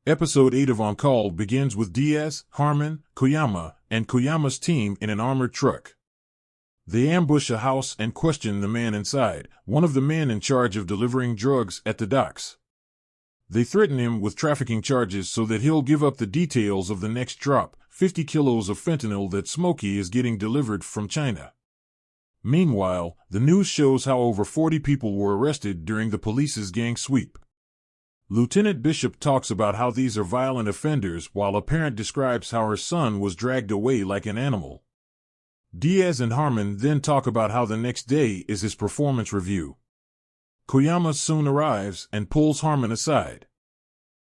Episode 8 of On Call begins with Diaz, Harmon, Koyama, and Koyama's team in an armored truck. They ambush a house and question the man inside, one of the men in charge of delivering drugs at the docks. They threaten him with trafficking charges so that he'll give up the details of the next drop, 50 kilos of fentanyl that Smokey is getting delivered from China. Meanwhile, the news shows how over 40 people were arrested during the police's gang sweep. Lieutenant Bishop talks about how these are violent offenders while a parent describes how her son was dragged away like an animal. Diaz and Harmon then talk about how the next day is his performance review. Koyama soon arrives and pulls Harmon aside.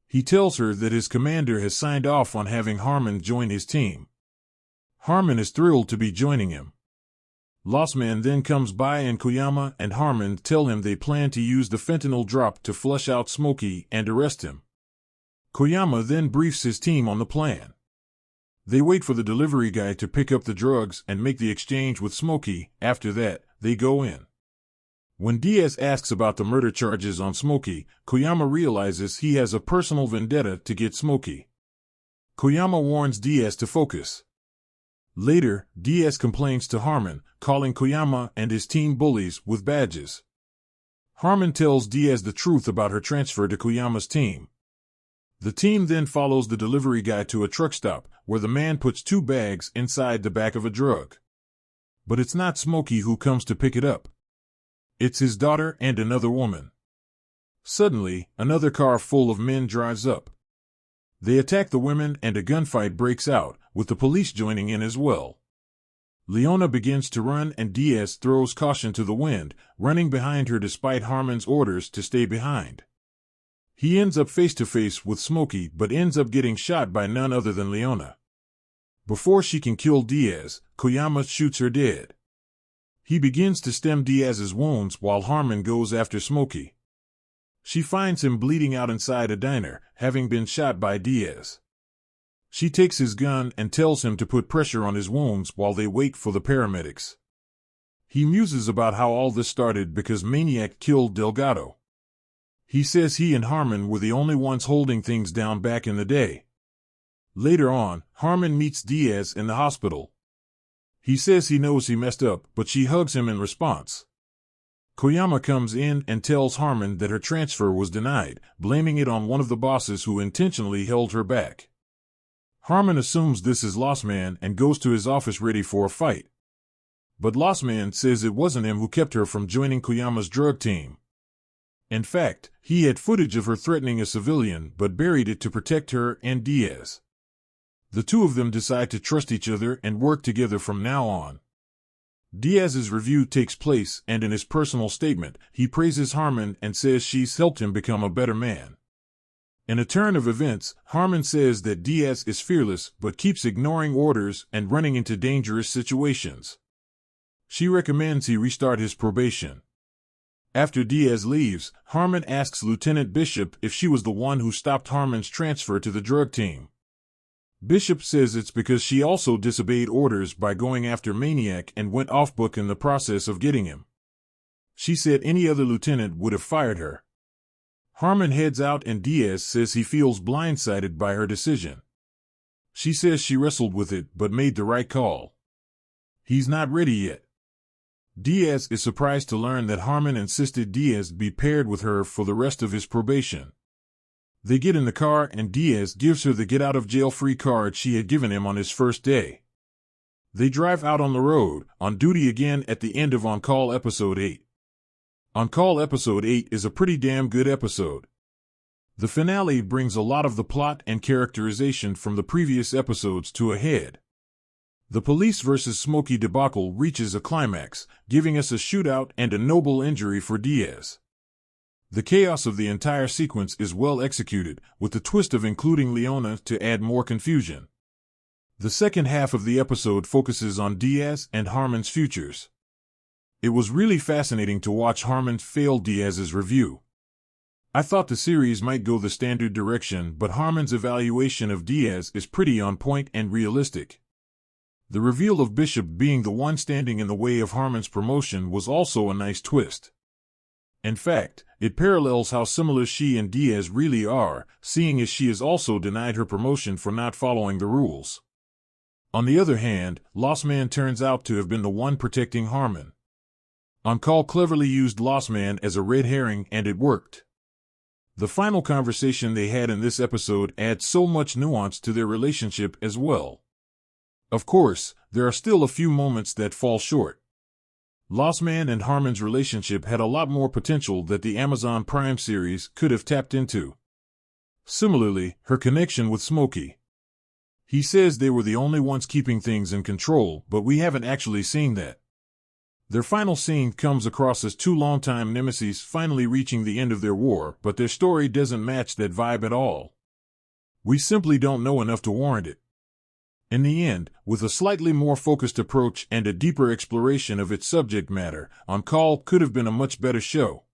He tells her that his commander has signed off on having Harmon join his team. Harmon is thrilled to be joining him. Lost Man then comes by and Koyama and Harmon tell him they plan to use the fentanyl drop to flush out Smokey and arrest him. Koyama then briefs his team on the plan. They wait for the delivery guy to pick up the drugs and make the exchange with Smokey. After that, they go in. When Diaz asks about the murder charges on Smokey, Koyama realizes he has a personal vendetta to get Smokey. Koyama warns Diaz to focus. Later, Diaz complains to Harmon, calling Koyama and his team bullies with badges. Harmon tells Diaz the truth about her transfer to Koyama's team. The team then follows the delivery guy to a truck stop, where the man puts 2 bags inside the back of a drug. But it's not Smokey who comes to pick it up. It's his daughter and another woman. Suddenly, another car full of men drives up. They attack the women and a gunfight breaks out, with the police joining in as well. Leona begins to run and Diaz throws caution to the wind, running behind her despite Harmon's orders to stay behind. He ends up face to face with Smokey but ends up getting shot by none other than Leona. Before she can kill Diaz, Koyama shoots her dead. He begins to stem Diaz's wounds while Harmon goes after Smokey. She finds him bleeding out inside a diner, having been shot by Diaz. She takes his gun and tells him to put pressure on his wounds while they wait for the paramedics. He muses about how all this started because Maniac killed Delgado. He says he and Harmon were the only ones holding things down back in the day. Later on, Harmon meets Diaz in the hospital. He says he knows he messed up, but she hugs him in response. Koyama comes in and tells Harmon that her transfer was denied, blaming it on one of the bosses who intentionally held her back. Harmon assumes this is Lost Man and goes to his office ready for a fight. But Lost Man says it wasn't him who kept her from joining Koyama's drug team. In fact, he had footage of her threatening a civilian but buried it to protect her and Diaz. The two of them decide to trust each other and work together from now on. Diaz's review takes place and in his personal statement, he praises Harmon and says she's helped him become a better man. In a turn of events, Harmon says that Diaz is fearless but keeps ignoring orders and running into dangerous situations. She recommends he restart his probation. After Diaz leaves, Harmon asks Lieutenant Bishop if she was the one who stopped Harmon's transfer to the drug team. Bishop says it's because she also disobeyed orders by going after Maniac and went off-book in the process of getting him. She said any other lieutenant would have fired her. Harmon heads out and Diaz says he feels blindsided by her decision. She says she wrestled with it but made the right call. He's not ready yet. Diaz is surprised to learn that Harmon insisted Diaz be paired with her for the rest of his probation. They get in the car and Diaz gives her the get-out-of-jail-free card she had given him on his first day. They drive out on the road, on duty again at the end of On Call Episode 8. On Call Episode 8 is a pretty damn good episode. The finale brings a lot of the plot and characterization from the previous episodes to a head. The police versus Smokey debacle reaches a climax, giving us a shootout and a noble injury for Diaz. The chaos of the entire sequence is well executed, with the twist of including Leona to add more confusion. The second half of the episode focuses on Diaz and Harmon's futures. It was really fascinating to watch Harmon fail Diaz's review. I thought the series might go the standard direction, but Harmon's evaluation of Diaz is pretty on point and realistic. The reveal of Bishop being the one standing in the way of Harmon's promotion was also a nice twist. In fact, it parallels how similar she and Diaz really are, seeing as she is also denied her promotion for not following the rules. On the other hand, Lost Man turns out to have been the one protecting Harmon. On-Call cleverly used Lost Man as a red herring, and it worked. The final conversation they had in this episode adds so much nuance to their relationship as well. Of course, there are still a few moments that fall short. Lost Man and Harmon's relationship had a lot more potential that the Amazon Prime series could have tapped into. Similarly, her connection with Smokey. He says they were the only ones keeping things in control, but we haven't actually seen that. Their final scene comes across as two longtime nemesis finally reaching the end of their war, but their story doesn't match that vibe at all. We simply don't know enough to warrant it. In the end, with a slightly more focused approach and a deeper exploration of its subject matter, On-Call could have been a much better show.